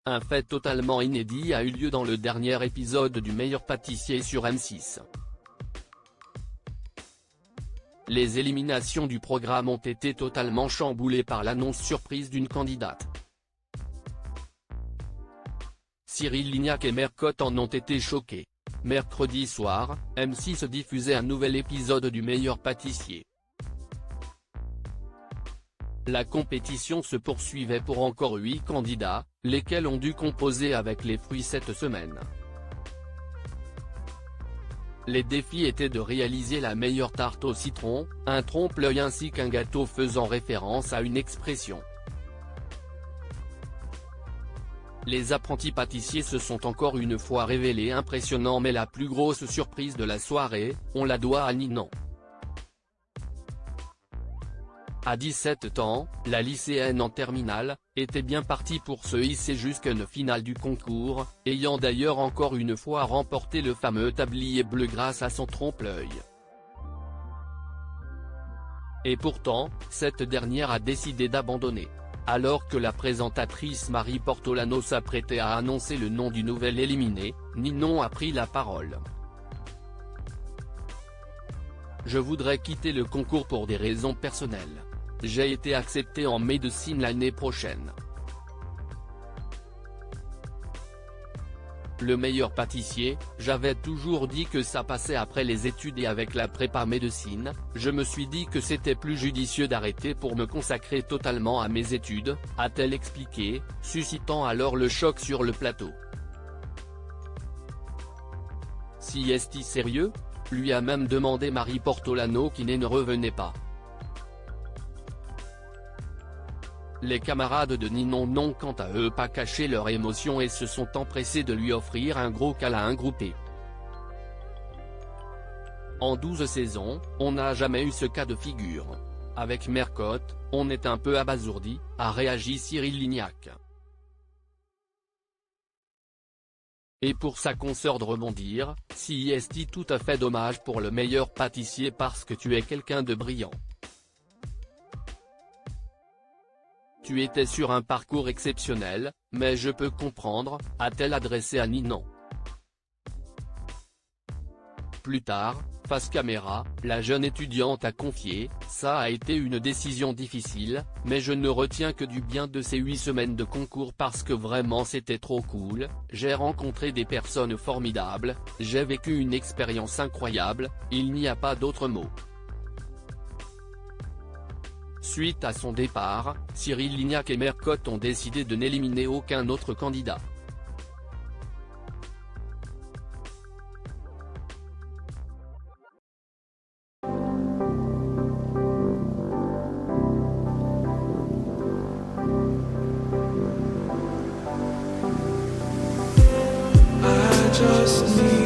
Un fait totalement inédit a eu lieu dans le dernier épisode du Meilleur pâtissier sur M6. Les éliminations du programme ont été totalement chamboulées par l'annonce surprise d'une candidate. Cyril Lignac et Mercotte en ont été choqués. Mercredi soir, M6 diffusait un nouvel épisode du Meilleur pâtissier. La compétition se poursuivait pour encore 8 candidats, lesquels ont dû composer avec les fruits cette semaine. Les défis étaient de réaliser la meilleure tarte au citron, un trompe-l'œil ainsi qu'un gâteau faisant référence à une expression. Les apprentis pâtissiers se sont encore une fois révélés impressionnants, mais la plus grosse surprise de la soirée, on la doit à Ninon. À 17 ans, la lycéenne en terminale, était bien partie pour se hisser jusqu'à une finale du concours, ayant d'ailleurs encore une fois remporté le fameux tablier bleu grâce à son trompe-l'œil. Et pourtant, cette dernière a décidé d'abandonner. Alors que la présentatrice Marie Portolano s'apprêtait à annoncer le nom du nouvel éliminé, Ninon a pris la parole. Je voudrais quitter le concours pour des raisons personnelles. J'ai été acceptée en médecine l'année prochaine. Le meilleur pâtissier, j'avais toujours dit que ça passait après les études et avec la prépa médecine, je me suis dit que c'était plus judicieux d'arrêter pour me consacrer totalement à mes études, a-t-elle expliqué, suscitant alors le choc sur le plateau. Si est-il sérieux ? Lui a même demandé Marie Portolano qui ne revenait pas. Les camarades de Ninon n'ont quant à eux pas caché leur émotion et se sont empressés de lui offrir un gros câlin groupé. En 12 saisons, on n'a jamais eu ce cas de figure. Avec Mercotte, on est un peu abasourdi, a réagi Cyril Lignac. Et pour sa consoeur de rebondir, si est tout à fait dommage pour le meilleur pâtissier parce que tu es quelqu'un de brillant. Tu étais sur un parcours exceptionnel, mais je peux comprendre, a-t-elle adressé à Ninon. Plus tard, face caméra, la jeune étudiante a confié, ça a été une décision difficile, mais je ne retiens que du bien de ces 8 semaines de concours parce que vraiment c'était trop cool, j'ai rencontré des personnes formidables, j'ai vécu une expérience incroyable, il n'y a pas d'autre mot. Suite à son départ, Cyril Lignac et Mercotte ont décidé de n'éliminer aucun autre candidat. I just need